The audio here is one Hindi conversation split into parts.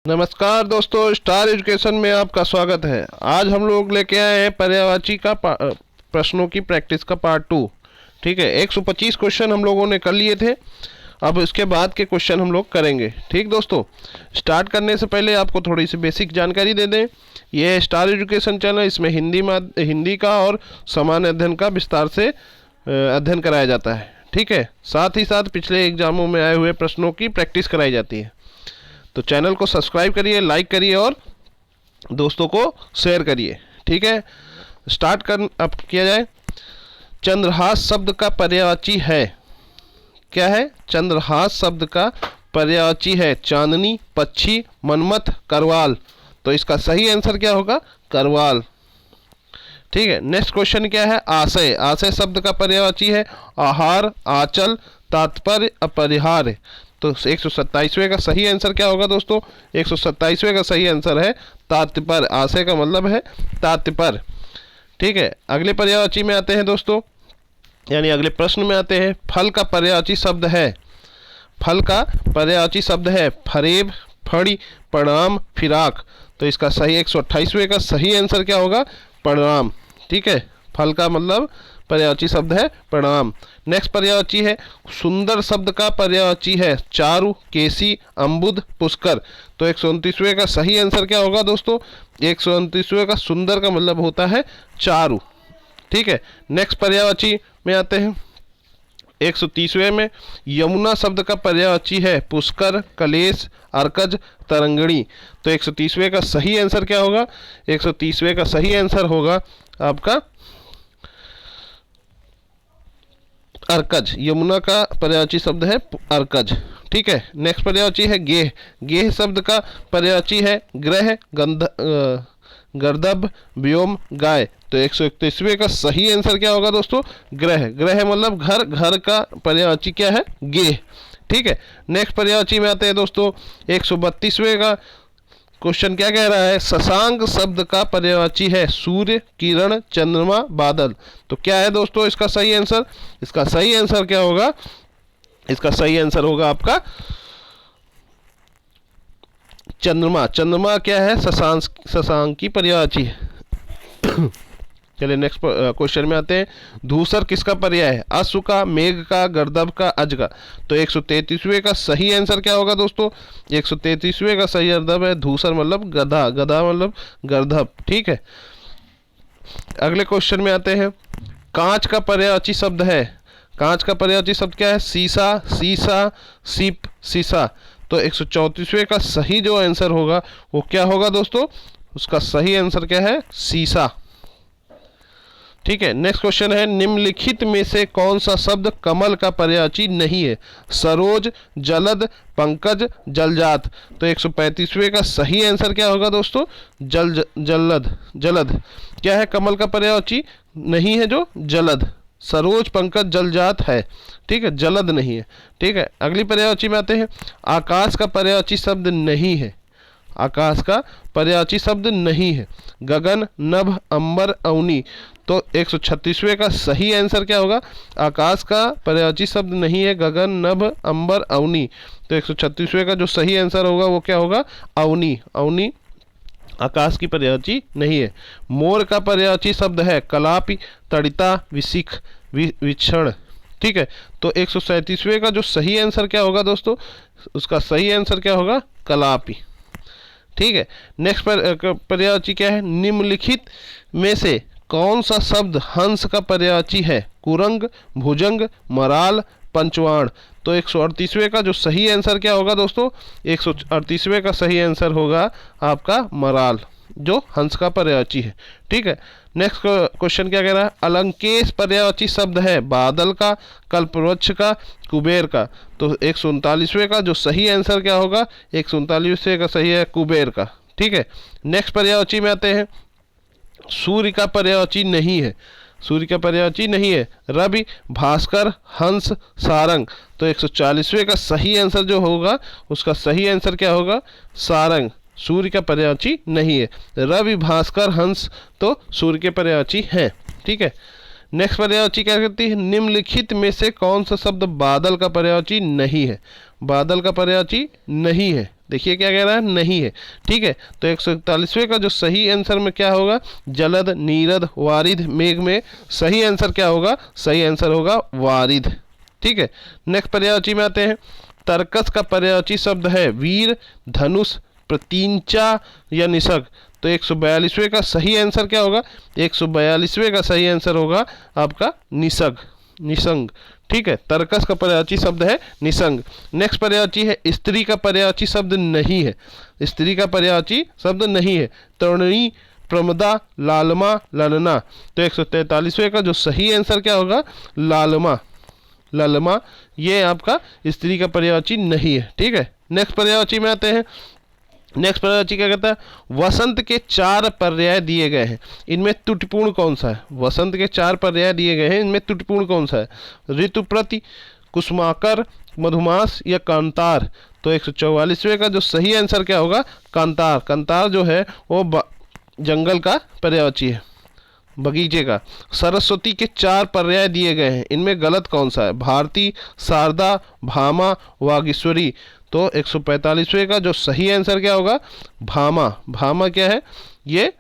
नमस्कार दोस्तों, स्टार एजुकेशन में आपका स्वागत है। आज हम लोग लेके आए हैं पर्यायवाची का प्रश्नों की प्रैक्टिस का पार्ट 2। ठीक है, 125 क्वेश्चन हम लोगों ने कर लिए थे। अब इसके बाद के क्वेश्चन हम लोग करेंगे। ठीक दोस्तों, स्टार्ट करने से पहले आपको थोड़ी सी बेसिक जानकारी दे दें। ये है स्टार एजुकेशन चैनल, इसमें हिंदी का और सामान्य अध्ययन का विस्तार से अध्ययन कराया जाता है। ठीक है, साथ ही साथ पिछले एग्जामों में आए हुए प्रश्नों की प्रैक्टिस कराई जाती है। तो चैनल को सब्सक्राइब करिए, लाइक करिए और दोस्तों को शेयर करिए। ठीक है, स्टार्ट कर अब किया जाए। चंद्रहास शब्द का पर्यायवाची है, क्या है? चंद्रहास शब्द का पर्यायवाची है चांदनी, पक्षी, मनमथ, करवाल। तो इसका सही आंसर क्या होगा? करवाल। ठीक है, नेक्स्ट क्वेश्चन क्या है? आशय। आशय शब्द का पर्यायवाची है आहार, आंचल, तात्पर्य, अपरिहार्य। तो 127वें का सही आंसर क्या होगा दोस्तों? 127वें का सही आंसर है तात्पर्य। आशय का मतलब है तात्पर्य। ठीक है, अगले पर्यायवाची में आते हैं दोस्तों, यानी अगले प्रश्न में आते हैं। फल का पर्यायवाची शब्द है, फल का पर्यायवाची शब्द है फरेब, फड़ी, प्रणाम, फिराक। तो इसका सही 128वें का सही आंसर क्या होगा? प्रणाम। ठीक है, फल का मतलब पर्यायवाची शब्द है प्रणाम। नेक्स्ट पर्यायवाची है सुंदर शब्द का पर्यायवाची है चारु, केसी, अम्बुद, पुष्कर। तो 129वें का सही आंसर क्या होगा दोस्तों? 129वें का सुंदर का मतलब होता है चारु। ठीक है, नेक्स्ट पर्यायवाची में आते हैं। 130वें में यमुना शब्द का पर्यायवाची है पुष्कर, कलेश, अर्कज, तरंगणी। तो 130वें का सही आंसर क्या होगा? 130वें का सही आंसर होगा आपका अर्कज। यमुना का पर्यायवाची शब्द है अर्कज। ठीक है, नेक्स्ट पर्यायवाची है गेह। गेह शब्द का पर्यायवाची है ग्रह, गर्दभ, व्योम, गाय। तो 131वें का सही आंसर क्या होगा दोस्तों? ग्रह। ग्रह मतलब घर, घर का पर्यायवाची क्या है? गेह। ठीक है, नेक्स्ट पर्यायवाची में आते हैं दोस्तों। 132वें का क्वेश्चन क्या कह रहा है? शशांक शब्द का पर्यायवाची है सूर्य, किरण, चंद्रमा, बादल। तो क्या है दोस्तों इसका सही आंसर? इसका सही आंसर क्या होगा? इसका सही आंसर होगा आपका चंद्रमा। चंद्रमा क्या है? शशांक की पर्यायवाची है। चलिए नेक्स्ट क्वेश्चन में आते हैं। धूसर किसका पर्याय है? अश्व का, मेघ का, गर्दभ का, अज का। तो 133वें का सही आंसर क्या होगा दोस्तों? 133वें का सही अर्थ है धूसर मतलब गधा, गधा मतलब गर्दभ। ठीक है, अगले क्वेश्चन में आते हैं। कांच का पर्यायवाची शब्द है, कांच का पर्यायवाची शब्द क्या है? शीशा, शीशा, सीप, शीशा। तो 134वें का सही जो आंसर होगा वो क्या होगा दोस्तों? उसका सही आंसर क्या है? शीशा। ठीक है, नेक्स्ट क्वेश्चन है निम्नलिखित में से कौन सा शब्द कमल का पर्यायवाची नहीं है? सरोज, जलद, पंकज, जलजात। तो 135वें का सही आंसर क्या होगा दोस्तों? जलद। जलद क्या है? कमल का पर्यायवाची नहीं है जो जलद। सरोज, पंकज, जलजात है। ठीक है, जलद नहीं है। ठीक है, अगली पर्यायवाची में आते हैं। आकाश का पर्यायवाची शब्द नहीं है, आकाश का पर्यायवाची शब्द नहीं है गगन, नभ, अंबर, अवनी। तो 136वें का सही आंसर क्या होगा? आकाश का पर्यायवाची शब्द नहीं है गगन, नभ, अंबर, अवनी। तो 136वें का जो सही आंसर होगा वो क्या होगा? अवनी। अवनी आकाश की पर्यायवाची नहीं है। मोर का पर्यायवाची शब्द है कलापी, तड़िता, विशिख, विक्षण। ठीक है, तो 137वें का जो सही आंसर क्या होगा दोस्तों? उसका सही आंसर क्या होगा? कलापी। ठीक है, नेक्स्ट पर्यायवाची क्या है? निम्नलिखित में से कौन सा शब्द हंस का पर्यायवाची है? कुरंग, भुजंग, मराल, पंचवाण। तो 138वें का जो सही आंसर क्या होगा दोस्तों? 138वें का सही आंसर होगा आपका मराल, जो हंस का पर्यायवाची है। ठीक है, नेक्स्ट क्वेश्चन क्या कह रहा है? अलंकेश पर्यायवाची शब्द है बादल का, कल्पवृक्ष का, कुबेर का। तो 139वें का जो सही आंसर क्या होगा? 139वें का सही है कुबेर का। ठीक है, नेक्स्ट पर्यायवाची में आते हैं। सूर्य का पर्यायवाची नहीं है, सूर्य का पर्यायवाची नहीं है रवि, भास्कर, हंस, सारंग। तो 140वें का सही आंसर जो होगा उसका सही आंसर क्या होगा? सारंग। सूर्य का पर्यायवाची नहीं है। रवि, भास्कर, हंस तो सूर्य के पर्यायवाची हैं। ठीक है, नेक्स्ट पर्यायवाची क्या कहती है? निम्नलिखित में से कौन सा शब्द बादल का पर्यायवाची नहीं है? बादल का पर्यायवाची नहीं है। देखिए क्या कह रहा है, नहीं है। ठीक है, तो 141वें का जो सही आंसर में क्या होगा, जलद, नीरद, वारिद, मेघ में सही आंसर क्या होगा, सही आंसर होगा वारिद। ठीक है, नेक्स्ट पर्यायवाची में आते हैं। तर्कस का पर्यायवाची शब्द है वीर, धनुष, प्रतींचा या निसर्ग। तो 142वें का सही आंसर क्या होगा, 142वें का सही आंसर होगा आपका निसंग, निसंग। ठीक है, तर्कस का पर्यायवाची शब्द है निसंग। नेक्स्ट पर्यायवाची है स्त्री का पर्यायवाची शब्द नहीं है, स्त्री का पर्यायवाची शब्द नहीं है। तरुणी, प्रमदा, लालमा, ललना। तो 143वें का जो सही आंसर क्या होगा, लालमा, ललमा, ये आपका स्त्री का पर्यायवाची नहीं है। ठीक है, नेक्स्ट पर्यायवाची में आते हैं। नेक्स्ट पर्यायवाची क्या कहता है, वसंत के 4 पर्याय दिए गए हैं, इनमें त्रुटिपूर्ण कौन सा है। वसंत के 4 पर्याय दिए गए हैं, इनमें त्रुटिपूर्ण कौन सा है, ऋतुप्रति, कुसुमाकर, मधुमास या कांतार। तो 144वें का जो सही आंसर क्या होगा, कांतार। कांतार जो है वो जंगल का पर्यायवाची है, बगीचे का। सरस्वती के 4 पर्याय दिए गए हैं, इनमें गलत कौन सा है, भारती, शारदा, भामा, वागीश्वरी। तो 145वें का जो सही आंसर क्या होगा, भामा। भामा क्या है, ये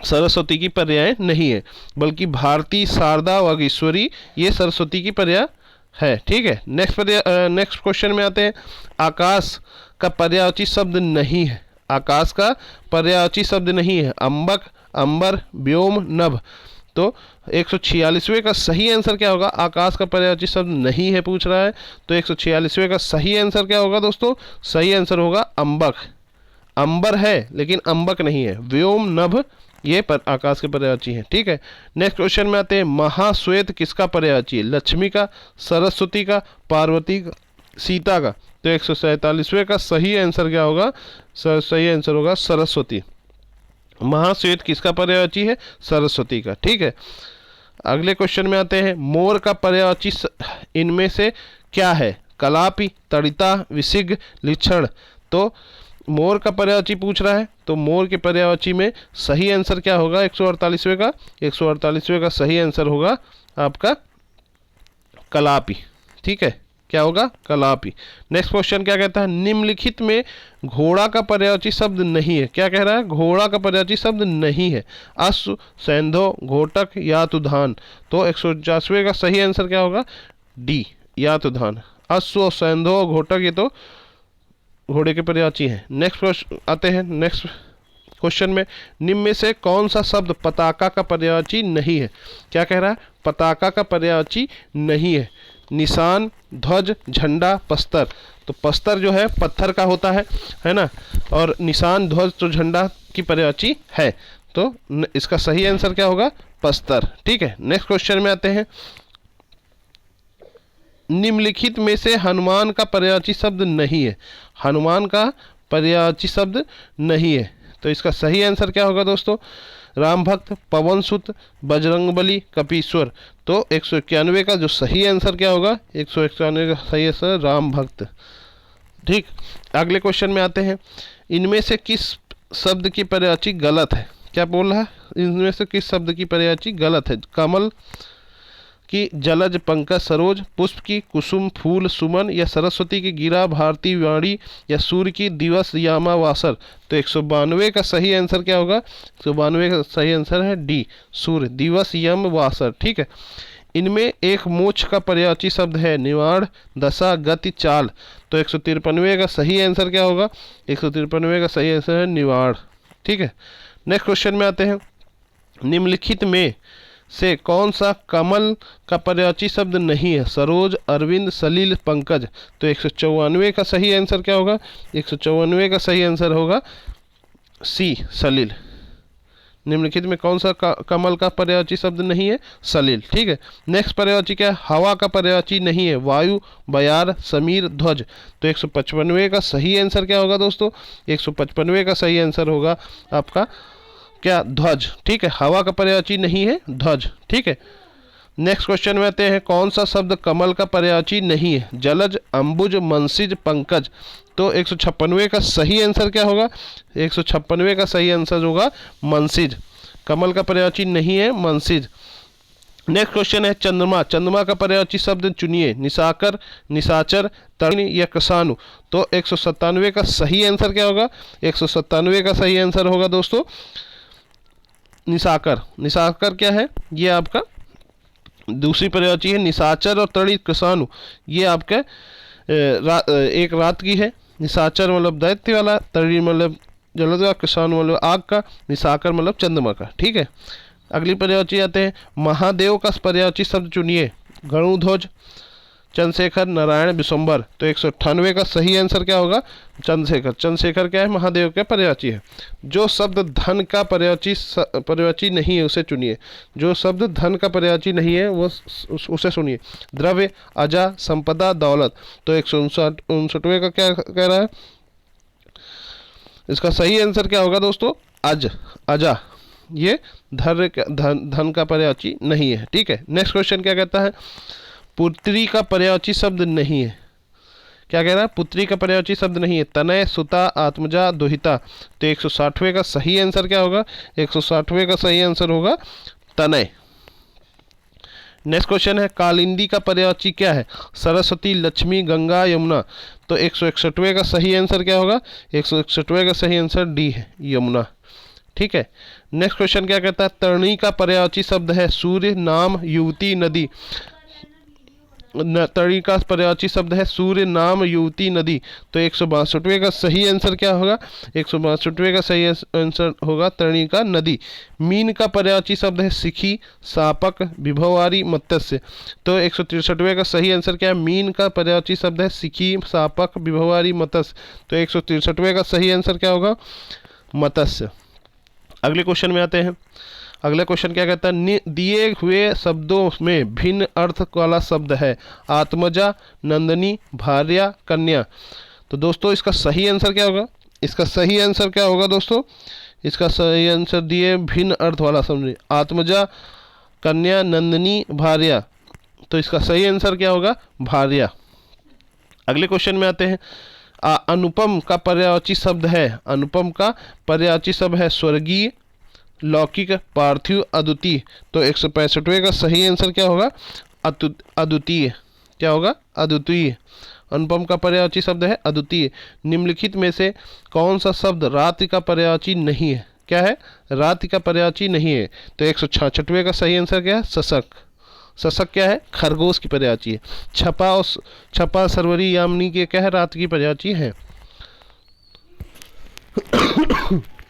सरस्वती की पर्याय नहीं है, बल्कि भारती, शारदा, वागीश्वरी ये सरस्वती की पर्याय है। ठीक है, नेक्स्ट क्वेश्चन में आते हैं। आकाश का पर्यायवाची शब्द नहीं है, आकाश का पर्यायवाची शब्द नहीं है, अंबक, अंबर, व्योम, नभ। तो 146वें का सही आंसर क्या होगा, आकाश का पर्यायवाची शब्द नहीं है पूछ रहा है। तो 146वें का सही आंसर क्या होगा दोस्तों, सही आंसर होगा अंबक। अंबर है लेकिन अंबक नहीं है। व्योम, नभ ये आकाश के पर्यायवाची है। ठीक है, नेक्स्ट क्वेश्चन में आते हैं। महाश्वेत किसका पर्यायवाची है, लक्ष्मी का, सरस्वती का, पार्वती का, सीता का। तो 147वें का सही आंसर क्या होगा, सही आंसर होगा सरस्वती। महाश्वेत किसका पर्यायवाची है, सरस्वती का। ठीक है, अगले क्वेश्चन में आते हैं। मोर का पर्यायवाची इनमें से क्या है, कलापी, तड़िता, विसिग, लिक्षण। तो मोर का पर्यायवाची पूछ रहा है, तो मोर के पर्यायवाची में सही आंसर क्या होगा 148वें का, 148वें का सही आंसर होगा आपका कलापी। ठीक है, क्या होगा, कलापी। नेक्स्ट क्वेश्चन क्या कहता है, निम्नलिखित में घोड़ा का पर्यायवाची शब्द नहीं है। क्या कह रहा है, घोड़ा का पर्यायवाची शब्द नहीं है, अश्व, सैंधव, घोटक, यातुधान। तो 149वें का सही आंसर क्या होगा, डी, यातुधान। अश्व, सैंधव, घोटक ये तो घोड़े के पर्यायवाची हैं। नेक्स्ट क्वेश्चन आते हैं। नेक्स्ट क्वेश्चन में निम्न में से कौन सा शब्द पताका का पर्यायवाची नहीं है। क्या कह रहा है, पताका का पर्यायवाची नहीं है, निशान, ध्वज, झंडा, पस्तर। तो पस्तर जो है पत्थर का होता है ना, और निशान, ध्वज तो झंडा की पर्यायवाची है। तो इसका सही आंसर क्या होगा, पस्तर। ठीक है, नेक्स्ट क्वेश्चन में आते हैं। निम्नलिखित में से हनुमान का पर्यायवाची शब्द नहीं है, हनुमान का पर्यायवाची शब्द नहीं है। तो इसका सही आंसर क्या होगा दोस्तों, राम भक्त, पवन सुत, बजरंगबली, कपीश्वर। तो 191 का जो सही आंसर क्या होगा, 191 का सही आंसर राम भक्त। ठीक, अगले क्वेश्चन में आते हैं। इनमें से किस शब्द की पर्यायवाची गलत है। क्या बोल रहा है, इनमें से किस शब्द की पर्यायवाची गलत है, कमल की, जलज, पंकज, सरोज, पुष्प की, कुसुम, फूल, सुमन, या सरस्वती की, गिरा, भारती, वाणी, या सूर्य की, दिवस, यामा, वासर। तो 192 का सही आंसर क्या होगा, 192 का सही आंसर है डी, सूर्य, दिवस, यम, वासर। ठीक है, इनमें एक मोक्ष का पर्यायवाची शब्द है निवाड़, दशा, गति, चाल। तो 153 का सही आंसर क्या होगा, 153 का सही आंसर है निवाड़। ठीक है, नेक्स्ट क्वेश्चन में आते हैं। निम्नलिखित में से कौन सा कमल का पर्यायवाची शब्द नहीं है, सरोज, अरविंद, सलील, पंकज। तो 194 का सही आंसर क्या होगा, 194 का सही आंसर होगा सी, सलील। निम्नलिखित में कौन सा कमल का पर्यायवाची शब्द नहीं है, सलील। ठीक है, नेक्स्ट पर्यायवाची क्या है, हवा का पर्यायवाची नहीं है, वायु, बयार, समीर, ध्वज। तो 155 का सही आंसर क्या होगा दोस्तों, 155 का सही आंसर होगा आपका क्या, ध्वज। ठीक है, हवा का पर्यायवाची नहीं है ध्वज। ठीक है, नेक्स्ट क्वेश्चन में आते हैं। कौन सा शब्द कमल का पर्यायवाची नहीं है, जलज, अंबुज, मंसिज, पंकज। तो 156 का सही आंसर क्या होगा, 156 का सही आंसर होगा मंसिज। कमल का पर्यायवाची नहीं है मंसिज। नेक्स्ट क्वेश्चन है चंद्रमा। चंद्रमा का पर्यायवाची शब्द चुनिए। निशाकर, निशाचर, तरुणी या कृषाणु। तो 197 का सही आंसर क्या होगा? 197 का सही आंसर होगा दोस्तों निशाकर। निशाकर क्या है? ये आपका दूसरी पर्यायवाची है। निशाचर और तरुणी कृषाणु ये आपका एक रात की है। निशाचर मतलब दैत्य वाला, तरुणी मतलब जलद का, कृषाणु मतलब आग का, निशाकर मतलब चंद्रमा का। ठीक है, अगली पर्यायवाची आते हैं। महादेव का पर्यायवाची शब्द चुनिए। गणुध्वज, चंद्रशेखर, नारायण, विश्वम्भर। तो 198 का सही आंसर क्या होगा? चंद्रशेखर। चंद्रशेखर क्या है? महादेव का पर्यायवाची है। जो शब्द धन का पर्यायवाची नहीं है उसे चुनिए। जो शब्द धन का पर्यायवाची नहीं है वो उसे सुनिए। द्रव्य, अजा, संपदा, दौलत। तो 159 का क्या कह रहा है? इसका सही आंसर क्या होगा दोस्तों? अजा। ये धन का पर्यायवाची नहीं है। ठीक है, नेक्स्ट क्वेश्चन क्या कहता है? पुत्री का पर्यायवाची शब्द नहीं है। क्या कह रहा है? पुत्री का पर्यायवाची शब्द नहीं है। तनय, सुता, आत्मजा, दुहिता। तो 160वें का सही आंसर क्या होगा? 160वें का सही आंसर होगा तनय। नेक्स्ट क्वेश्चन है कालिंदी का पर्यायवाची क्या है? सरस्वती, लक्ष्मी, गंगा, यमुना। तो 161वें का सही आंसर क्या होगा? 161वें का सही आंसर डी है, यमुना। ठीक है, नेक्स्ट क्वेश्चन क्या कहता है? तरुणी का पर्यायवाची शब्द है सूर्य, नाम, युवती, नदी। तरुणी का पर्यायवाची शब्द है सूर्य, नाम, युवती, नदी। तो 162वें का सही आंसर क्या होगा? 162वें का सही आंसर होगा तरुणी का नदी। मीन का पर्यायवाची शब्द है सिखी, सापक, विभववारी, मत्स्य। तो 163वें का सही आंसर क्या है? मीन का पर्यायवाची शब्द है सिखी, सापक, विभववारी, मत्स्य। तो 163वें का सही आंसर क्या होगा? मत्स्य। अगले क्वेश्चन में आते हैं। अगला क्वेश्चन क्या कहता है? दिए हुए शब्दों में भिन्न अर्थ वाला शब्द है। आत्मजा, नंदनी, भार्या, कन्या। तो दोस्तों इसका सही आंसर क्या होगा? इसका सही आंसर क्या होगा दोस्तों? इसका सही आंसर दिए भिन्न अर्थ वाला शब्द, आत्मजा, कन्या, नंदनी, भार्या। तो इसका सही आंसर क्या होगा? भार्या। अगले क्वेश्चन में आते हैं। अनुपम का पर्यायवाची शब्द है। अनुपम का पर्यायवाची शब्द है स्वर्गीय, लौकिक, पार्थिव, अद्वितीय। तो 165वें का सही आंसर क्या होगा? अद्वितीय। क्या होगा? अद्वितीय। अनुपम का पर्यायवाची शब्द है अद्वितीय। निम्नलिखित में से कौन सा शब्द रात्रि का पर्यायवाची नहीं है? क्या है? रात्रि का पर्यायवाची नहीं है। तो 166वें का सही आंसर क्या है? शशक। शशक क्या है? खरगोश की पर्यायवाची है। छपा, सरवरी, यामिनी के क्या है? रात्रि की पर्यायवाची है।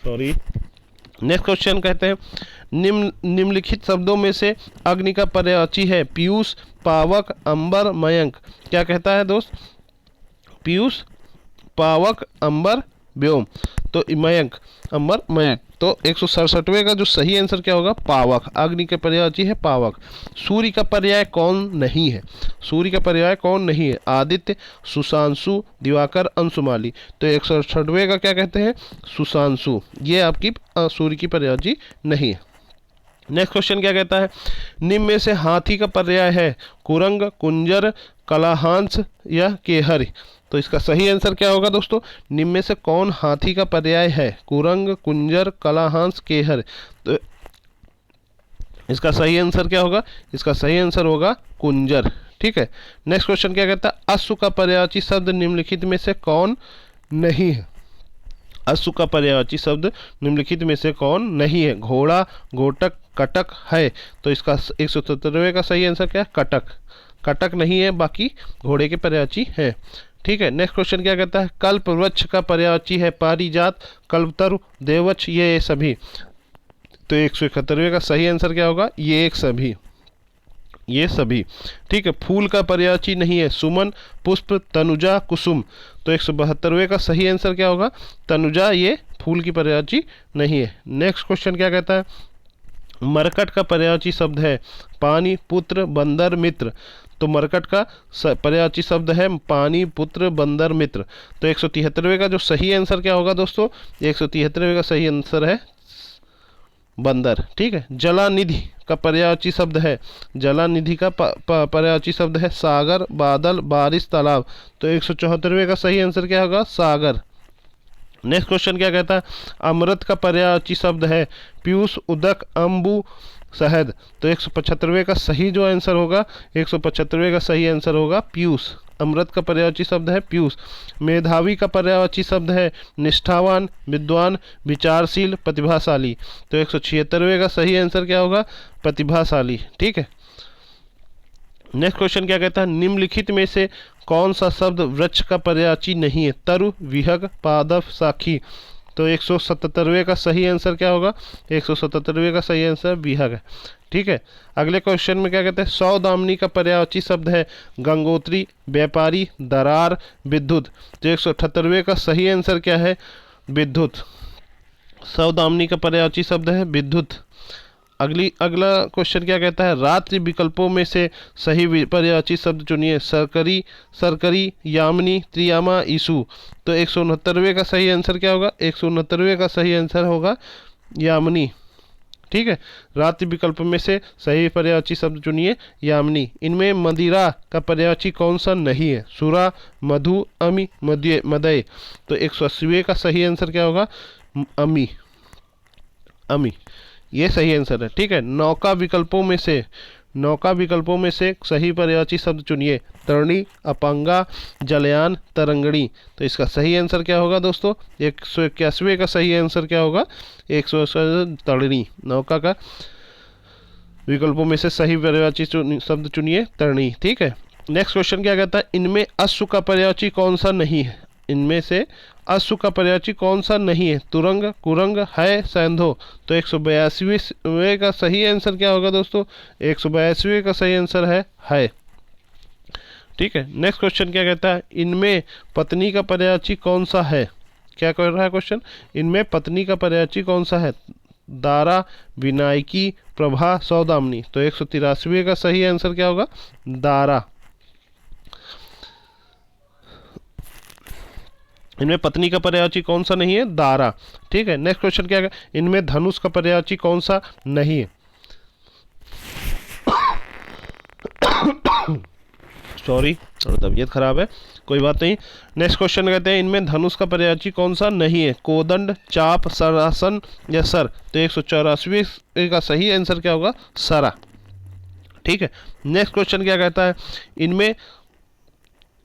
सॉरी। नेक्स्ट क्वेश्चन कहते हैं निम्नलिखित शब्दों में से अग्नि का पर्यायवाची है पीयूष, पावक, अंबर, मयंक। क्या कहता है दोस्त? पीयूष, पावक, अंबर, व्योम। तो मयंक, अंबर, मयंक। तो 167वें का जो सही आंसर क्या होगा? पावक। अग्नि के पर्यायवाची है पावक। सूर्य का पर्याय कौन नहीं है? सूर्य का पर्याय कौन नहीं है? आदित्य, सुशांशु, दिवाकर, अंशुमाली। तो 168वें का क्या कहते हैं? सुशांशु। ये आपकी सूर्य की पर्यायवाची नहीं है। नेक्स्ट क्वेश्चन क्या कहता है? निम्न में से हाथी का पर्याय है कुरंग, कुंजर, कलाहांस या केहर। तो इसका सही आंसर क्या होगा दोस्तों? निम्न में से कौन हाथी का पर्याय है? कुरंग, कुंजर, कलाहांस, केहर। तो इसका सही आंसर क्या होगा? इसका सही आंसर होगा कुंजर। ठीक है, नेक्स्ट क्वेश्चन क्या कहता है? अश्व का पर्यायवाची शब्द निम्नलिखित में से कौन नहीं है? अश्व का पर्यायवाची शब्द निम्नलिखित में से कौन नहीं है? घोड़ा, गोटक, कटक है। तो इसका 177वें का सही आंसर क्या है? कटक। कटक नहीं है, बाकी घोड़े के पर्यायवाची है। ठीक है, नेक्स्ट क्वेश्चन क्या कहता है? कल्प वृक्ष का पर्यायवाची है पारिजात, कल्पतरु, देववृक्ष, ये सभी। तो 171वें का सही आंसर क्या होगा? ये एक सभी। ये सभी। ठीक है, फूल का पर्यायवाची नहीं है सुमन, पुष्प, तनुजा, कुसुम। तो 172वें का सही आंसर क्या होगा? तनुजा। ये फूल की पर्यायवाची नहीं है। नेक्स्ट क्वेश्चन क्या कहता है? मरकट का पर्यायवाची शब्द है पानी, पुत्र, बंदर, मित्र। तो मरकट का पर्यायवाची शब्द है पानी, पुत्र, बंदर, मित्र। तो 173वें का जो सही आंसर क्या होगा दोस्तों? 173वें का सही आंसर है बंदर। ठीक है, जलानिधि का पर्यायवाची शब्द है, जलानिधि का पर्यायवाची शब्द है सागर, बादल, बारिश, तालाब। तो 174वें का सही आंसर क्या होगा? सागर। नेक्स्ट क्वेश्चन क्या कहता है? अमृत का पर्यायवाची शब्द है पीयूष, उदक, अम्बु, शहद। तो 175वें का सही जो आंसर होगा, 175वें का सही आंसर होगा पीयूष। अमृत का पर्यायवाची शब्द है पीयूष। मेधावी का पर्यायवाची शब्द है निष्ठावान, विद्वान, विचारशील, प्रतिभाशाली। तो 176वें का सही आंसर क्या होगा, प्रतिभाशाली। ठीक है। नेक्स्ट क्वेश्चन क्या कहता है, निम्नलिखित में से कौन सा शब्द वृक्ष का पर्यायवाची नहीं है, तरु, विहग, पादप, साखी। तो 177वें का सही आंसर क्या होगा, 177वें का सही आंसर विहग है। ठीक है। अगले क्वेश्चन में क्या कहते हैं, सौदामिनी का पर्यायवाची शब्द है गंगोत्री, व्यापारी, दरार, विद्युत। तो 178वें का सही आंसर क्या है, विद्युत। सौदामिनी का पर्यायवाची शब्द है विद्युत। अगला क्वेश्चन क्या कहता है, रात्रि विकल्पों में से सही पर्यायवाची शब्द चुनिए, सरकरी, सरकरी, यामिनी, त्रियामा, ईसु। तो 169वें का सही आंसर क्या होगा, 169वें का सही आंसर होगा यामिनी। ठीक है। रात्रि विकल्प में से सही पर्यायवाची शब्द चुनिए, यामिनी। इनमें मदिरा का पर्यायवाची कौन सा नहीं है, सुरा, मधु, अमी, मदय। तो 180वें का सही आंसर क्या होगा, अमी, अमी, ये सही आंसर है। ठीक है। नौका विकल्पों में से सही पर्यायवाची शब्द चुनिए, तरणी, अपांगा, जलयान, तरंगणी। तो इसका सही आंसर क्या होगा दोस्तों, 181वें का सही आंसर क्या होगा, 180 तरणी। नौका का विकल्पों में से सही पर्यायवाची शब्द चुनिए, तरणी। ठीक है। नेक्स्ट क्वेश्चन क्या कहता है, इनमें अश्व का पर्यायवाची कौन सा नहीं है, इनमें से अश्व का पर्यायवाची कौन सा नहीं है, तुरंग, कुरंग, है, सैंधो। तो 182वें का सही आंसर क्या होगा दोस्तों, 182वें का सही आंसर है। ठीक है। नेक्स्ट क्वेश्चन क्या कहता है, इनमें पत्नी का पर्यायवाची कौन सा है, क्या कह रहा है क्वेश्चन, इनमें पत्नी का पर्यायवाची कौन सा है, दारा, विनायकी, प्रभा, सौदामिनी। तो 183वें का सही आंसर क्या होगा, दारा। इनमें पत्नी का पर्यायवाची कौन सा नहीं है, दारा। ठीक है। नेक्स्ट क्वेश्चन क्या है, इनमें धनुष का पर्यायवाची कौन सा नहीं है, सॉरी थोड़ा तबीयत खराब है, कोई बात नहीं। नेक्स्ट क्वेश्चन कहते हैं, इनमें धनुष का पर्यायवाची कौन सा नहीं है, कोदंड, चाप, सरासन या सर। तो 184वें का सही आंसर क्या होगा, सरा। ठीक है। नेक्स्ट क्वेश्चन क्या कहता है, इनमें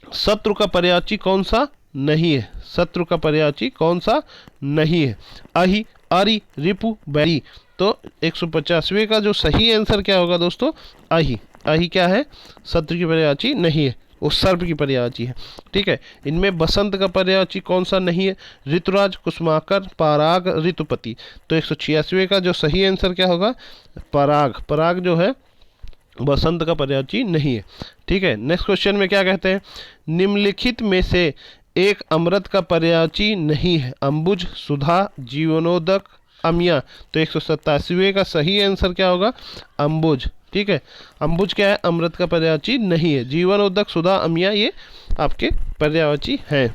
शत्रु का पर्यायवाची कौन सा नहीं है, शत्रु का पर्यायवाची कौन सा नहीं है, अहि, अरि, रिपु, बैरी। तो 150वें का जो सही आंसर क्या होगा दोस्तों, अहि। अहि क्या है, शत्रु की पर्यायवाची नहीं है, वो सर्प की पर्यायवाची है। ठीक है। इनमें बसंत का पर्यायवाची कौन सा नहीं है, ऋतुराज, कुसुमाकर, पराग, ऋतुपति। तो 186वें का जो सही आंसर क्या होगा, पराग। पराग जो है बसंत का पर्यायवाची नहीं है। ठीक है। नेक्स्ट क्वेश्चन में क्या कहते हैं, निम्नलिखित में से एक अमृत का पर्यायवाची नहीं है, अंबुज, सुधा, जीवनोदक, अमिया। तो 187वें का सही आंसर क्या होगा, अंबुज। ठीक है। अंबुज क्या है, अमृत का पर्यायवाची नहीं है। जीवनोदक, सुधा, अमिया ये आपके पर्यायवाची हैं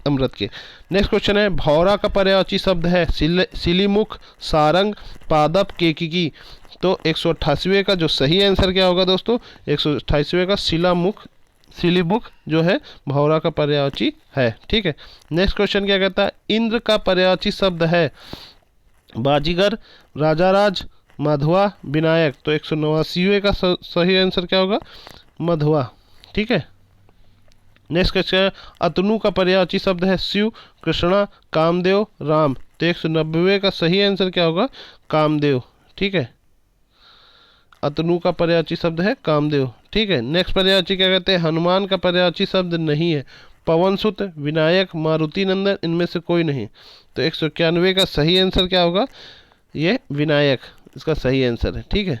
अमृत के। नेक्स्ट क्वेश्चन है, भौरा का पर्यायवाची शब्द है सिलीमुख, सारंग, पादप, केकिकी। तो 188वें का जो सही आंसर क्या होगा दोस्तों, 128वें का सिलीमुख जो है भौरा का पर्यायवाची है। ठीक है। नेक्स्ट क्वेश्चन क्या कहता है, इंद्र का पर्यायवाची शब्द है बाजीगर, राजाराज, मधुआ, विनायक। तो 189वें का सही आंसर क्या होगा, मधुआ। ठीक है। नेक्स्ट क्वेश्चन, अतनु का पर्यायवाची शब्द है शिव, कृष्णा, कामदेव, राम। तो 190वें का सही आंसर क्या होगा, कामदेव। ठीक है। अतनु का पर्यायवाची शब्द है कामदेव। ठीक है। नेक्स्ट पर्यायवाची क्या कहते हैं, हनुमान का पर्यायवाची शब्द नहीं है, पवनसुत, विनायक, मारुति नंदन, इनमें से कोई नहीं। तो 191 का सही आंसर क्या होगा, ये विनायक इसका सही आंसर है। ठीक है।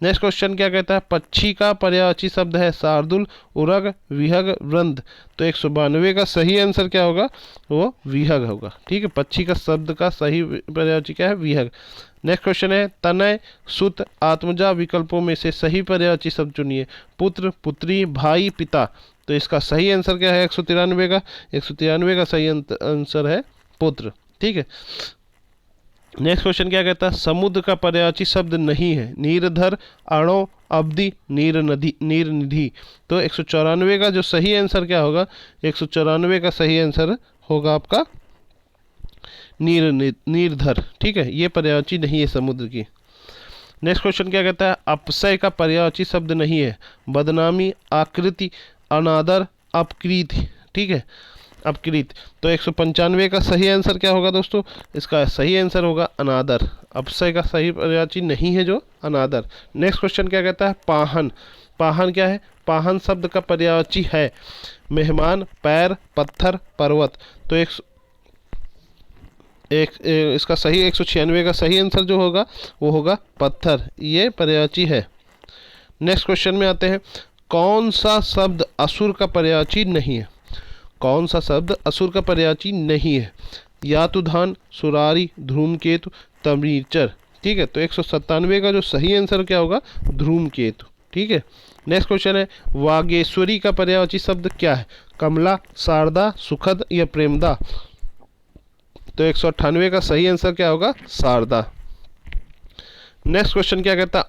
नेक्स्ट क्वेश्चन क्या कहता है, पक्षी का पर्यायवाची शब्द है शार्दुल, उरग, विहग, वृंद। तो 192 का सही आंसर क्या होगा, वो विहग होगा। ठीक है। पक्षी का शब्द का सही पर्यायवाची क्या है, विहग। नेक्स्ट क्वेश्चन है, तनय, सुत, आत्मजा विकल्पों में से सही पर्यायवाची शब्द चुनिए, पुत्र, पुत्री, भाई, पिता। तो इसका सही आंसर क्या है, 193 का 193 का सही आंसर है पुत्र। ठीक है। नेक्स्ट क्वेश्चन क्या कहता है, समुद्र का पर्यायवाची शब्द नहीं है, नीरधर, अणो, अवधि, नीर निधि। तो 194 का जो सही आंसर क्या होगा, 194 का सही आंसर होगा आपका नीरधर। ठीक है। ये पर्यायवाची नहीं है समुद्र की। नेक्स्ट क्वेश्चन क्या कहता है, अपसय का पर्यायवाची शब्द नहीं है, बदनामी, आकृति, अनादर, अपकृति। ठीक है, अपकृत। तो 195 का सही आंसर क्या होगा दोस्तों, इसका सही आंसर होगा अनादर। अपसय का सही पर्यायवाची नहीं है जो अनादर। नेक्स्ट क्वेश्चन क्या कहता है, पाहन। पाहन क्या है, पाहन शब्द का पर्यायवाची है मेहमान, पैर, पत्थर, पर्वत। तो इसका सही 196 का सही आंसर जो होगा वो होगा पत्थर, ये पर्यायवाची है। नेक्स्ट क्वेश्चन में आते हैं, कौन सा शब्द असुर का पर्यायवाची नहीं है, कौन सा शब्द असुर का पर्यायवाची नहीं है, यातुधान, सुरारी, धूमकेतु, तमीचर। ठीक है, तो 197 का जो सही आंसर क्या होगा, धूमकेतु। ठीक है, नेक्स्ट क्वेश्चन है, वागेश्वरी का पर्यायवाची शब्द क्या है, कमला, शारदा, सुखद या प्रेमदा। तो 198 का सही आंसर क्या होगा, शारदा। नेक्स्ट क्वेश्चन क्या कहता है,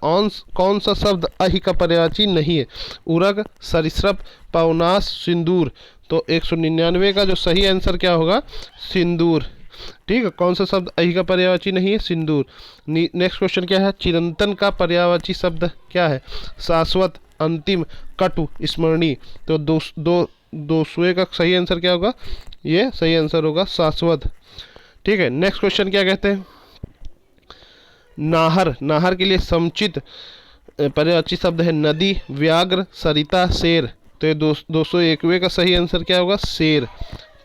कौन सा शब्द अहि का पर्यायवाची नहीं है, उरग, सरिसृप, पवनास, सिंदूर। तो 199 का जो सही आंसर क्या होगा, सिंदूर। ठीक है, कौन सा शब्द अहि का पर्यायवाची नहीं है, सिंदूर। नेक्स्ट क्वेश्चन क्या है, चिरंतन का पर्यायवाची शब्द क्या है, शाश्वत, अंतिम, कटु, स्मरणीय। तो 200 का सही आंसर क्या होगा, ये सही आंसर होगा शाश्वत। ठीक है, नेक्स्ट क्वेश्चन क्या कहते हैं, नाहर। नाहर के लिए समुचित पर्यायवाची शब्द है नदी, व्याघ्र, सरिता, शेर। तो ये 201वें का सही आंसर क्या होगा, शेर।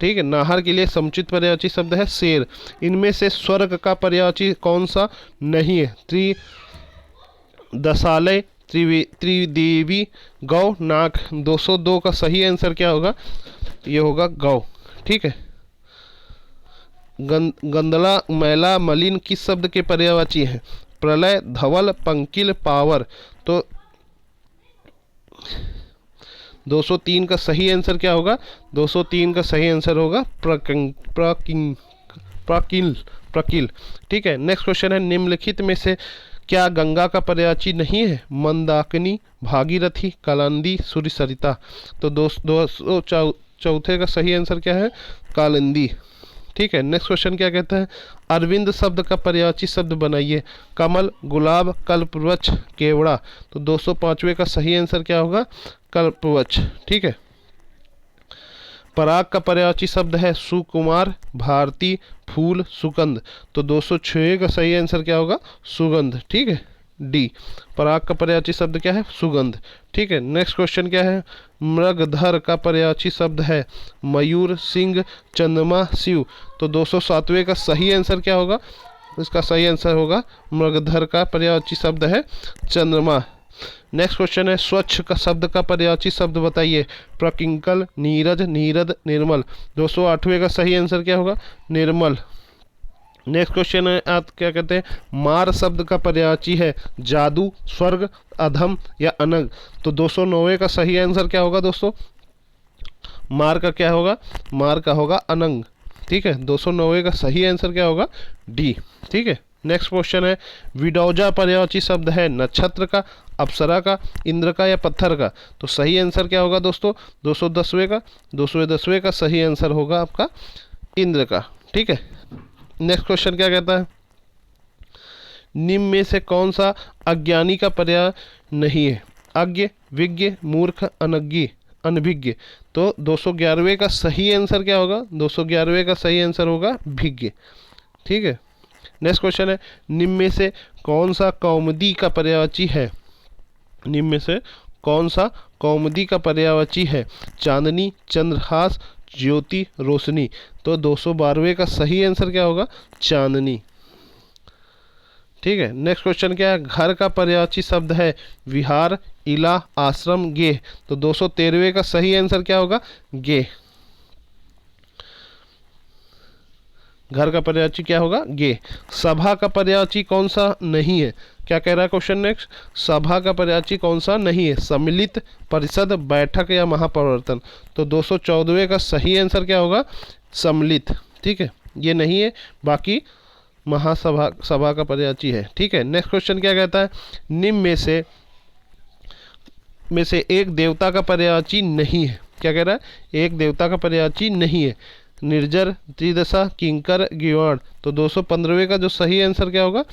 ठीक है, नाहर के लिए समुचित पर्यायवाची शब्द है शेर। इनमें से स्वर्ग का पर्यायवाची कौन सा नहीं है, त्रिदशालय, त्रिदेवी, गौ, नाग। 202 का सही आंसर क्या होगा, ये होगा गौ। ठीक है, गंदला, मैला, मलिन किस शब्द के पर्यायवाची है, प्रलय, धवल, पंकिल, पावर। तो 203 का सही आंसर क्या होगा, 203 का सही आंसर होगा प्रकिल। ठीक है, नेक्स्ट क्वेश्चन है, निम्नलिखित में से क्या गंगा का पर्यायवाची नहीं है, मंदाकिनी, भागीरथी, कालिंदी, सूर्य, सरिता। तो 204 का सही आंसर क्या है, कालिंदी। ठीक है, नेक्स्ट क्वेश्चन क्या कहता है, अरविंद शब्द का पर्यायवाची शब्द बनाइए, कमल, गुलाब, कल्पवृक्ष, केवड़ा। तो 205वें का सही आंसर क्या होगा, कल्पवृक्ष। ठीक है, पराग का पर्यायवाची शब्द है सुकुमार, भारती, फूल, सुगंध। तो 206 का सही आंसर क्या होगा, सुगंध। ठीक है, डी। पराग का पर्यायवाची शब्द क्या है, सुगंध। ठीक है, नेक्स्ट क्वेश्चन क्या है, मृगधर का पर्यायवाची शब्द है मयूर, सिंह, चंद्रमा, शिव। तो 207वें का सही आंसर क्या होगा, इसका सही आंसर होगा मृगधर का पर्यायवाची शब्द है चंद्रमा। नेक्स्ट क्वेश्चन है, स्वच्छ का शब्द का पर्यायवाची शब्द बताइए, प्रकिंकल, नीरज, नीरद, निर्मल। 208वें का सही आंसर क्या होगा, निर्मल। नेक्स्ट क्वेश्चन है, आप क्या कहते हैं, मार शब्द का पर्यायवाची है जादू, स्वर्ग, अधम या अनग। तो 209वें का सही आंसर क्या होगा दोस्तों, मार का क्या होगा, मार का होगा अनंग। ठीक है, 209वें का सही आंसर क्या होगा, डी। ठीक है, नेक्स्ट क्वेश्चन है, विडौजा पर्यायवाची शब्द है नक्षत्र का, अप्सरा का, इंद्र का या पत्थर का। तो सही आंसर क्या होगा दोस्तों, 210वें का सही आंसर होगा आपका इंद्र का। ठीक है, नेक्स्ट क्वेश्चन क्या कहता है, निम्न में से कौन सा अज्ञानी का पर्याय नहीं है, अज्ञ, विज्ञ, मूर्ख, अनज्ञ, अनभिज्ञ। तो 211वें का सही आंसर क्या होगा, 211वें का सही आंसर होगा भिज्ञ। ठीक है, नेक्स्ट क्वेश्चन है, निम्न में से कौन सा कौमुदी का पर्यायवाची है, निम्न में से कौन सा कौमुदी का पर्यायवाची है, चांदनी, चंद्रहास, ज्योति, रोशनी। तो 212वें का सही आंसर क्या होगा, चांदनी। ठीक है, नेक्स्ट क्वेश्चन क्या है, घर का पर्यायवाची शब्द है विहार, इला, आश्रम, गेह। तो 213वें का सही आंसर क्या होगा, गेह। घर का पर्यायवाची क्या होगा, गे। सभा का पर्यायवाची कौन सा नहीं है, क्या कह रहा है क्वेश्चन नेक्स्ट, सभा का पर्यायवाची कौन सा नहीं है, सम्मिलित, परिषद, बैठक या महाप्रवर्तन। तो 214वें का सही आंसर क्या होगा, सम्मिलित। ठीक है, ये नहीं है, बाकी महासभा सभा का पर्यायवाची है। ठीक है, नेक्स्ट क्वेश्चन क्या कहता है, निम्न में से एक देवता का पर्यायवाची नहीं है, क्या कह रहा है, एक देवता का पर्यायवाची नहीं है, निर्जर, त्रिदशा, किंकर, गिवाण। तो 215वें का जो सही आंसर क्या होगा,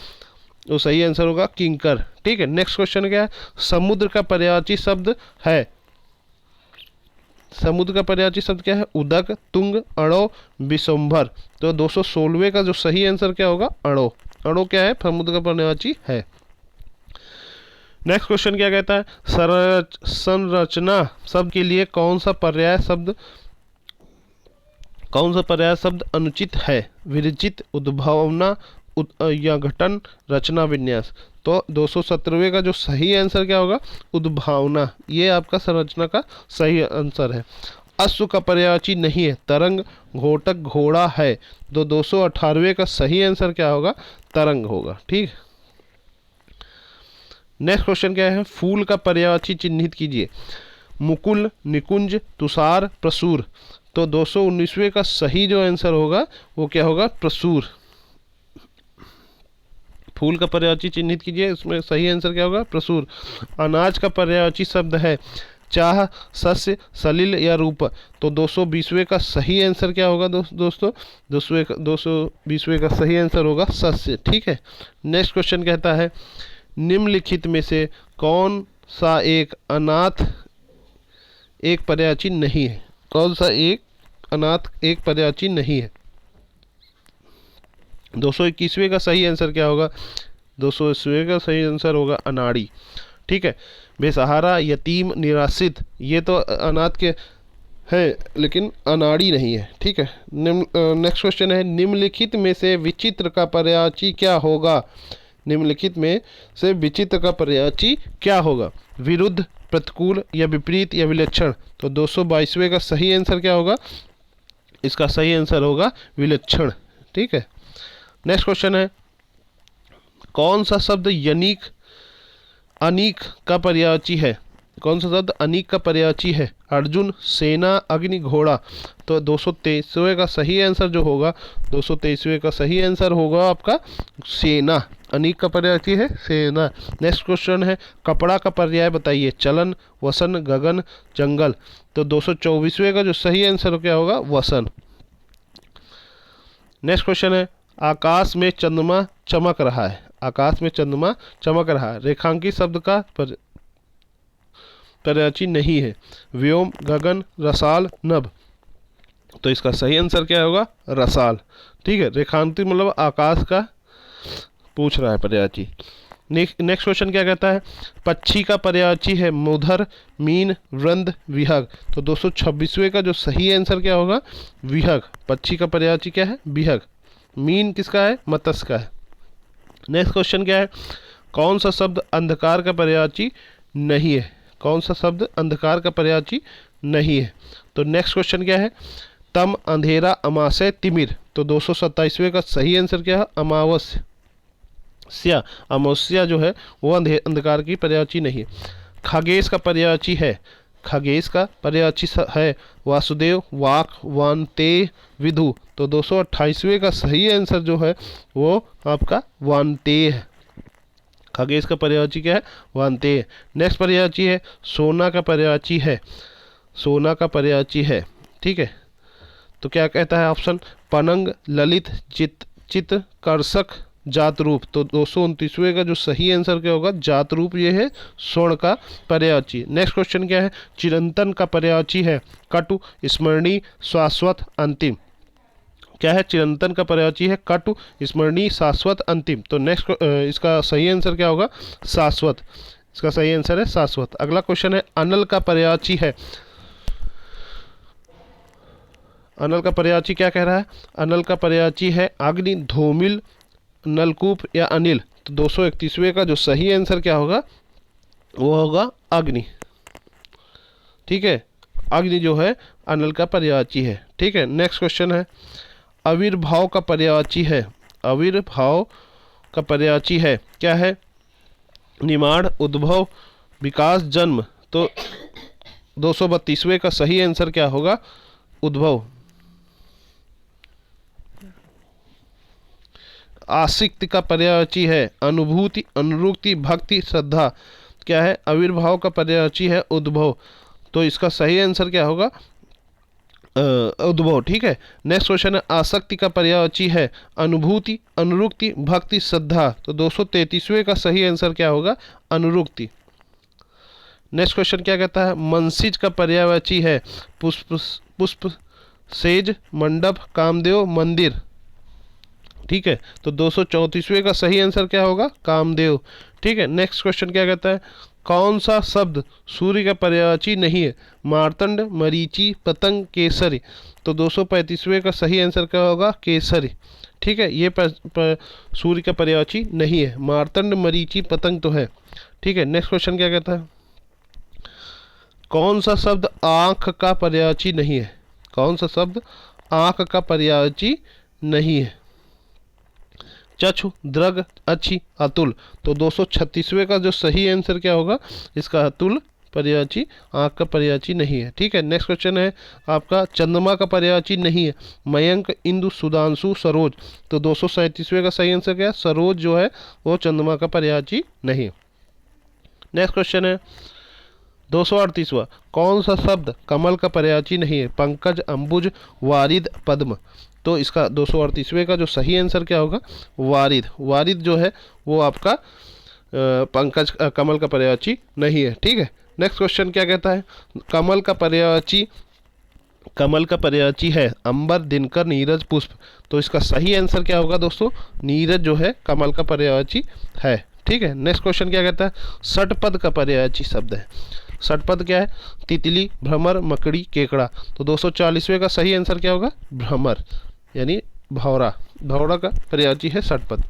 तो सही आंसर होगा किंकर। ठीक है, नेक्स्ट क्वेश्चन क्या है, समुद्र का पर्यायवाची शब्द है, समुद्र का पर्यायवाची शब्द क्या है, उदक, तुंग, अणो, विशंभर। तो 216वें का जो सही आंसर क्या होगा, अणो। अणो क्या है, समुद्र का पर्यायवाची है। नेक्स्ट क्वेश्चन क्या कहता है, संरचना शब्द के लिए कौन सा पर्याय शब्द अनुचित है, विरचित, उद्भावना, या घटन, रचना, विन्यास। तो 217वें का जो सही आंसर क्या होगा, उद्भावना। ये आपका संरचना का सही आंसर है। अश्व का पर्यायवाची नहीं है, तरंग, घोटक, घोड़ा है। तो 218वें का सही आंसर क्या होगा, तरंग होगा। ठीक, नेक्स्ट क्वेश्चन क्या है, फूल का पर्यायवाची चिन्हित कीजिए, मुकुल, निकुंज, तुषार, प्रसूर। तो 219वें का सही जो आंसर होगा वो क्या होगा, प्रसूर। फूल का पर्यायवाची चिन्हित कीजिए, इसमें सही आंसर क्या होगा, प्रसूर। अनाज का पर्यायवाची शब्द है, चाह, सस्य, सलिल या रूप। तो 220वें का सही आंसर क्या होगा दोस्तों, 220वें का सही आंसर होगा सस्य। ठीक है, नेक्स्ट क्वेश्चन कहता है, निम्नलिखित में से कौन सा एक अनाथ एक पर्यायवाची नहीं है, कौन सा एक अनाथ एक पर्यायवाची नहीं है। 221वें का सही आंसर क्या होगा, 221वें का सही आंसर होगा अनाड़ी। ठीक है, बेसहारा, यतीम, निराश्रित, ये तो अनाथ के हैं लेकिन अनाड़ी नहीं है। ठीक है, नेक्स्ट क्वेश्चन है, निम्नलिखित में से विचित्र का पर्यायवाची क्या होगा, निम्नलिखित में से विचित्र का पर्यायवाची क्या होगा, विरुद्ध, प्रतिकूल, या विपरीत, या विलक्षण। तो 222वें का सही आंसर क्या होगा, इसका सही आंसर होगा विलक्षण। ठीक है, नेक्स्ट क्वेश्चन है, कौन सा शब्द यनीक अनीक का पर्यायवाची है, कौन सा शब्द अनीक का पर्यायवाची है, अर्जुन, सेना, अग्नि, घोड़ा। तो 223वें का सही आंसर जो होगा, 223वें का सही आंसर होगा आपका सेना। अनीक का पर्यायवाची है सेना। नेक्स्ट क्वेश्चन है, कपड़ा का पर्याय बताइए, चलन, वसन, गगन, जंगल। तो 224वें का जो सही आंसर क्या होगा, वसन। नेक्स्ट क्वेश्चन है, आकाश में चंद्रमा चमक रहा है, आकाश में चंद्रमा चमक रहा है, रेखांकित शब्द का पर्यायवाची नहीं है, व्योम, गगन, रसाल, नभ। तो इसका सही आंसर क्या होगा, रसाल। ठीक है, रेखांकित मतलब आकाश का पूछ रहा है पर्यायवाची। नेक्स्ट क्वेश्चन क्या कहता है, पक्षी का पर्यायवाची है, मुधर, मीन, वृंद, विहग। तो 226वें का जो सही आंसर क्या होगा, विहग। पक्षी का पर्यायवाची क्या है, विहग। मीन किसका है, मत्स्य का है। नेक्स्ट क्वेश्चन क्या है, कौन सा शब्द अंधकार का पर्यायवाची नहीं है, कौन सा शब्द अंधकार का पर्यायवाची नहीं है। तो नेक्स्ट क्वेश्चन क्या है, तम, अंधेरा, अमावस्या, तिमिर। तो 227वें का सही आंसर क्या है, अमावस्या। अमावस्या जो है वो अंधकार की पर्यायवाची नहीं है। खगेश का पर्यायवाची है, खगेश का पर्यायवाची है, वासुदेव, वाक, वानते, विधु। तो 228वें का सही आंसर जो है वो आपका वानते है। खगेश का पर्यायवाची क्या है, वानते है। नेक्स्ट पर्यायवाची है, सोना का पर्यायवाची है, सोना का पर्यायवाची है। ठीक है, तो क्या कहता है ऑप्शन, पनंग, ललित, चित, कर्षक, जात रूप। तो 229वें का जो सही आंसर क्या होगा, जात रूप। ये है स्वर्ण का पर्यायवाची। नेक्स्ट क्वेश्चन क्या है, चिरंतन का पर्यायवाची है, कटु, स्मरणीय, शाश्वत, अंतिम। क्या है, चिरंतन का पर्यायवाची है, कटु, स्मरणीय, शाश्वत, अंतिम। तो नेक्स्ट इसका सही आंसर क्या होगा, शाश्वत। इसका सही आंसर है शाश्वत। अगला क्वेश्चन है, अनल का पर्यायवाची है, अनल का पर्यायवाची क्या कह रहा है, अनल का पर्यायवाची है, अग्नि, धूमिल, नलकूप, या अनिल। तो 231वें का जो सही आंसर क्या होगा, वो होगा अग्नि। ठीक है, अग्नि जो है अनल का पर्यायवाची है। ठीक है, नेक्स्ट क्वेश्चन है, आविर्भाव का पर्यायवाची है, आविर्भाव का पर्यायवाची है, क्या है, निर्माण, उद्भव, विकास, जन्म। तो 232वें का सही आंसर क्या होगा, उद्भव। आसक्ति का पर्यायवाची है, अनुभूति, अनुरक्ति, भक्ति, श्रद्धा। क्या है, आविर्भाव का पर्यायवाची है, उद्भव। तो इसका सही आंसर क्या होगा, उद्भव। ठीक है, नेक्स्ट क्वेश्चन है आसक्ति का पर्यायवाची है अनुभूति, अनुरुक्ति, भक्ति, श्रद्धा। तो 233वें का सही आंसर क्या होगा? अनुरुक्ति। नेक्स्ट क्वेश्चन क्या कहता है? मनसिज का पर्यायवाची है पुष्प, पुष्प, सेज, मंडप, कामदेव, मंदिर। ठीक है, तो 234वें का सही आंसर क्या होगा? कामदेव। ठीक है, नेक्स्ट क्वेश्चन क्या कहता है? कौन सा शब्द सूर्य का पर्यायवाची नहीं है? मार्तंड, मरीचि, पतंग, केसरी। तो 235वें का सही आंसर क्या होगा? केसरी। ठीक है, ये सूर्य का पर्यायवाची नहीं है। मार्तंड, मरीचि, पतंग तो है। ठीक है, नेक्स्ट क्वेश्चन क्या कहता है? कौन सा शब्द आँख का पर्यायवाची नहीं है? कौन सा शब्द आँख का पर्यायवाची नहीं है? चक्षु, दृग, अच्छी, अतुल। तो 236वें का जो सही आंसर क्या होगा? इसका अतुल पर्यायवाची आँख का पर्यायवाची नहीं है। ठीक है, नेक्स्ट क्वेश्चन है आपका चंद्रमा का पर्यायवाची नहीं है मयंक, इंदु, सुधांशु, सरोज। तो 237वें का सही आंसर क्या है? सरोज जो है वो चंद्रमा का पर्यायवाची नहीं है। नेक्स्ट क्वेश्चन है 238वां, कौन सा शब्द कमल का पर्यायवाची नहीं है? पंकज, अंबुज, वारिद, पद्म। तो इसका 238वें का जो सही आंसर क्या होगा? वारिद। वारिद जो है वो आपका पंकज कमल का पर्यायवाची नहीं है। ठीक है, नेक्स्ट क्वेश्चन क्या कहता है? कमल का पर्यायवाची है अंबर, दिनकर, नीरज, पुष्प। तो इसका सही आंसर क्या होगा दोस्तों? नीरज जो है कमल का पर्यायवाची है। ठीक है, नेक्स्ट क्वेश्चन क्या कहता है? षटपद का पर्यायवाची शब्द है। षटपद क्या है? तितली, भ्रमर, मकड़ी, केकड़ा। तो 240वें का सही आंसर क्या होगा? भ्रमर यानी भौरा। भौरा का पर्यायवाची है षटपद।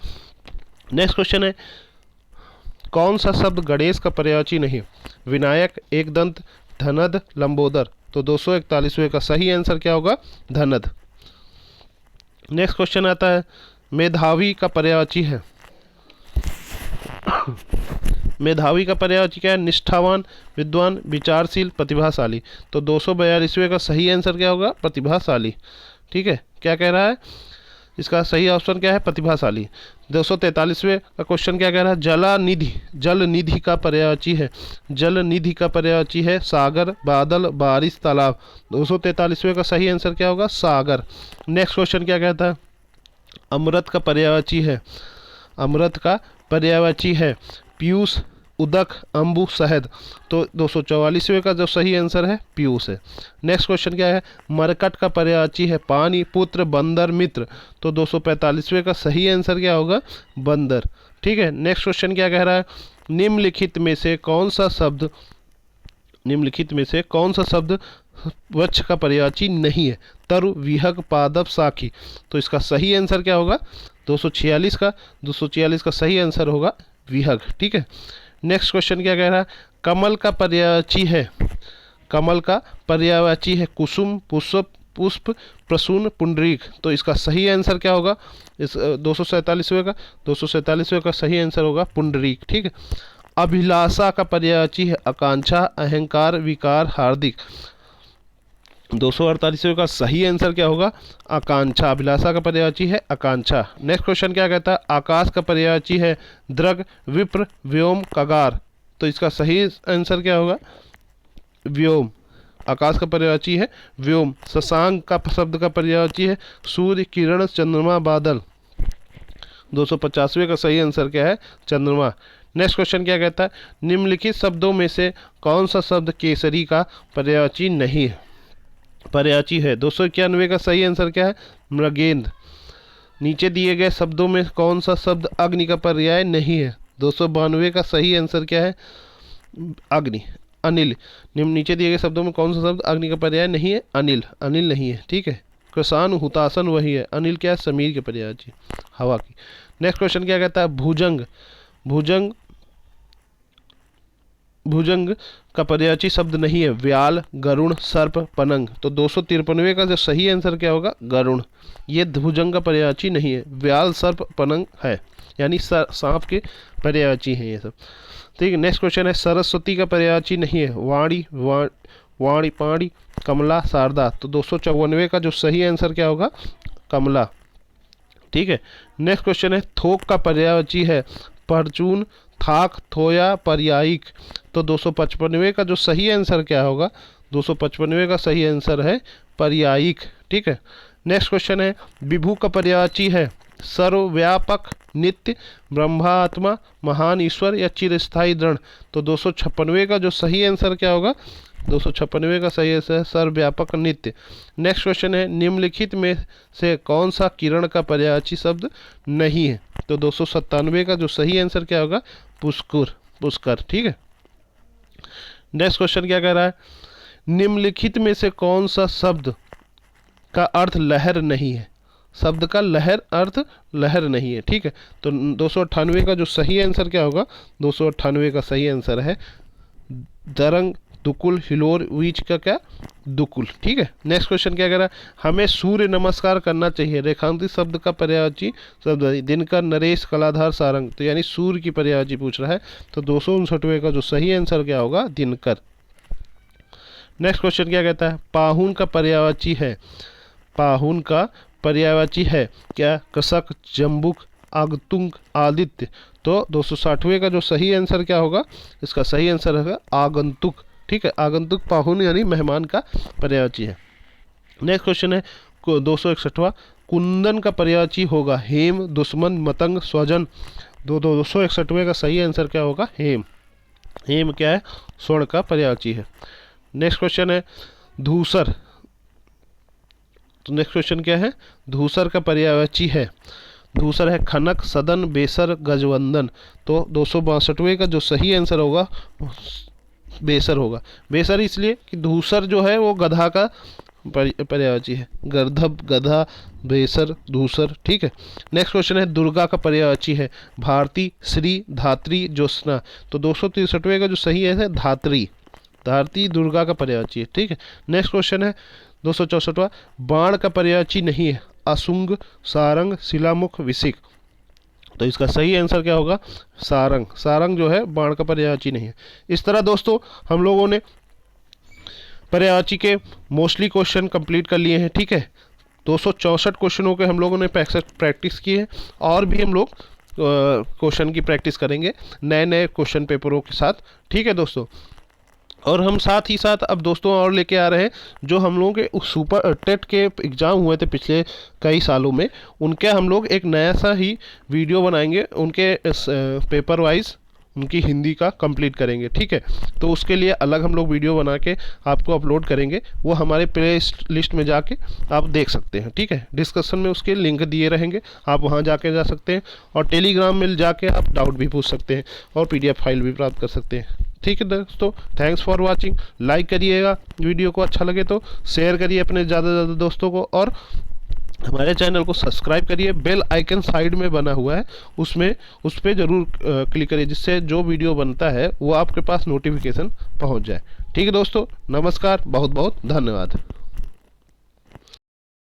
नेक्स्ट क्वेश्चन है कौन सा शब्द गणेश का पर्यायवाची नहीं? विनायक, एकदंत, धनद, लंबोदर। तो 241वें का सही आंसर क्या होगा? धनद। नेक्स्ट क्वेश्चन आता है मेधावी का पर्यायवाची है मेधावी का पर्यायवाची क्या है? निष्ठावान, विद्वान, विचारशील, प्रतिभाशाली। तो 242वें का सही आंसर क्या होगा? प्रतिभाशाली। ठीक है, क्या कह रहा है? इसका सही ऑप्शन क्या है? प्रतिभाशाली। 243वें का क्वेश्चन क्या कह रहा है? जलानिधि, जल निधि का पर्यायवाची है। जल निधि का पर्यायवाची है सागर, बादल, बारिश, तालाब। 243वें का सही आंसर क्या होगा? सागर। नेक्स्ट क्वेश्चन क्या कहता है? अमृत का पर्यायवाची है अमृत का पर्यायवाची है पीयूष, उदक, अम्बु, शहद। तो 244वें का जो सही आंसर है पीयूष है। नेक्स्ट क्वेश्चन क्या है? मरकट का पर्यायवाची है पानी, पुत्र, बंदर, मित्र। तो 245वें का सही आंसर क्या होगा? बंदर। ठीक है, नेक्स्ट क्वेश्चन क्या कह रहा है? निम्नलिखित में से कौन सा शब्द वृक्ष का पर्यायवाची नहीं है? तरु, विहग, पादप, साखी। तो इसका सही आंसर क्या होगा? 246 का सही आंसर होगा विहग। ठीक है, नेक्स्ट क्वेश्चन क्या कह रहा है? कमल का पर्यायवाची है कुसुम, पुष्प, प्रसून, पुंडरीक। तो इसका सही आंसर क्या होगा? इस 247वें का सही आंसर होगा पुंडरीक। ठीक है, अभिलाषा का पर्यायवाची है आकांक्षा, अहंकार, विकार, हार्दिक। 248वें का सही आंसर क्या होगा? आकांक्षा। अभिलाषा का पर्यायवाची है आकांक्षा। नेक्स्ट क्वेश्चन क्या कहता है? आकाश का पर्यायवाची है दृग, विप्र, व्योम, कगार। तो इसका सही आंसर क्या होगा? व्योम। आकाश का पर्यायवाची है व्योम। शशांक का शब्द का पर्यायवाची है सूर्य, किरण, चंद्रमा, बादल। 250वें का सही आंसर क्या है? चंद्रमा। नेक्स्ट क्वेश्चन क्या कहता है? निम्नलिखित शब्दों में से कौन सा शब्द केसरी का पर्यायवाची नहीं है? पर्यायवाची है 291 का सही आंसर क्या है? मृगेंद्र। नीचे दिए गए शब्दों में कौन सा शब्द अग्नि का पर्याय नहीं है? 292 का सही आंसर क्या है? अग्नि। अनिल। नीचे दिए गए शब्दों में कौन सा शब्द अग्नि का पर्याय नहीं है? अनिल। अनिल नहीं है। ठीक है, कृषाण, हुतासन वही है। अनिल क्या है? समीर के पर्यायवाची, हवा की। नेक्स्ट क्वेश्चन क्या कहता है? भुजंग का पर्यायवाची शब्द नहीं है व्याल, गरुण, सर्प, पनंग। तो 253वें का जो सही आंसर क्या होगा? गरुण। ये भुजंग का पर्यायवाची नहीं है। व्याल, सर्प, पनंग है, यानी सांप के पर्यायवाची हैं ये सब। ठीक है, नेक्स्ट क्वेश्चन है सरस्वती का पर्यायवाची नहीं है वाणी, वाणी, पाणी, कमला, शारदा। तो 254वें का जो सही आंसर क्या होगा? कमला। ठीक है, नेक्स्ट क्वेश्चन है थोक का पर्यायवाची है परचून, थाक, थोया, पर्यायिक। तो 255वें का जो सही आंसर क्या होगा? 255वें का सही आंसर है पर्यायिक। ठीक है, नेक्स्ट क्वेश्चन है विभु का पर्यायवाची है सर्वव्यापक, नित्य, ब्रह्मात्मा, महान ईश्वर या चिरस्थायी दृढ़। तो 256वें का जो सही आंसर क्या होगा, 256वें का सही आंसर है सर्वव्यापक, नित्य। नेक्स्ट क्वेश्चन है निम्नलिखित में से कौन सा किरण का पर्यायवाची शब्द नहीं है। तो 297 का जो सही आंसर क्या होगा, पुष्कर, पुष्कर। ठीक है, नेक्स्ट क्वेश्चन क्या कह रहा है निम्नलिखित में से कौन सा शब्द का अर्थ लहर नहीं है। शब्द का लहर अर्थ लहर नहीं है। ठीक है, तो 298 का जो सही आंसर क्या होगा, 298 का सही आंसर है दरंग, दुकुल, हिलोर, वीच का क्या, दुकुल। ठीक है, नेक्स्ट क्वेश्चन क्या कह रहा है हमें सूर्य नमस्कार करना चाहिए। रेखांकित शब्द का पर्यायवाची शब्द दिनकर, नरेश, कलाधार, सारंग। तो यानी सूर्य की पर्यायवाची पूछ रहा है। तो 259वें का जो सही आंसर क्या होगा, दिनकर। नेक्स्ट क्वेश्चन क्या कहता है पाहुन का पर्यायवाची है, पाहुन का पर्यायवाची है क्या, कसक, जम्बुक, आगंतुक, आदित्य। तो 260वें का जो सही आंसर क्या होगा, इसका सही आंसर होगा आगंतुक। ठीक है, आगंतुक पाहुन यानी मेहमान का पर्यायवाची है। नेक्स्ट क्वेश्चन है 261वां कुंदन का पर्यायवाची होगा हेम, दुश्मन, मतंग, स्वजन। 261वें का सही आंसर क्या होगा, हेम। हेम क्या है, स्वर्ण का पर्यायवाची है। नेक्स्ट क्वेश्चन है धूसर। तो नेक्स्ट क्वेश्चन क्या है, धूसर का पर्यायवाची है, धूसर है खनक, सदन, बेसर, गजवंदन। तो 262वें का जो सही आंसर होगा बेसर होगा। बेसर इसलिए कि धूसर जो है वो गधा का पर्यायवाची है, गर्दभ, गधा, बेसर, धूसर। ठीक है, नेक्स्ट क्वेश्चन है दुर्गा का पर्यायवाची है भारती, श्री, धात्री, ज्योत्सना। तो 263वें का जो सही है धात्री, धात्री दुर्गा का पर्यायवाची है। ठीक है, नेक्स्ट क्वेश्चन है 264वां बाण का पर्यायवाची नहीं है असुंग, सारंग, शिलामुख, विसिक। तो इसका सही आंसर क्या होगा, सारंग। सारंग जो है बाण का पर्यायवाची नहीं है। इस तरह दोस्तों हम लोगों ने पर्यायवाची के मोस्टली क्वेश्चन कंप्लीट कर लिए हैं। ठीक है, 264 क्वेश्चनों के हम लोगों ने प्रैक्टिस की है और भी हम लोग क्वेश्चन की प्रैक्टिस करेंगे नए नए क्वेश्चन पेपरों के साथ। ठीक है दोस्तों, और हम साथ ही साथ अब दोस्तों और लेके आ रहे हैं जो हम लोगों के सुपर टेट के एग्ज़ाम हुए थे पिछले कई सालों में, उनके हम लोग एक नया सा ही वीडियो बनाएंगे, उनके पेपर वाइज उनकी हिंदी का कंप्लीट करेंगे। ठीक है, तो उसके लिए अलग हम लोग वीडियो बना के आपको अपलोड करेंगे, वो हमारे प्ले लिस्ट में जाके आप देख सकते हैं। ठीक है, डिस्क्रिप्शन में उसके लिंक दिए रहेंगे, आप वहाँ जाके जा सकते हैं और टेलीग्राम में जाके आप डाउट भी पूछ सकते हैं और PDF फाइल भी प्राप्त कर सकते हैं। ठीक है दोस्तों, थैंक्स फॉर वाचिंग। लाइक करिएगा वीडियो को, अच्छा लगे तो शेयर करिए अपने ज़्यादा से ज़्यादा दोस्तों को, और हमारे चैनल को सब्सक्राइब करिए। बेल आइकन साइड में बना हुआ है, उसमें उस पर ज़रूर क्लिक करिए, जिससे जो वीडियो बनता है वो आपके पास नोटिफिकेशन पहुंच जाए। ठीक है दोस्तों, नमस्कार, बहुत बहुत धन्यवाद।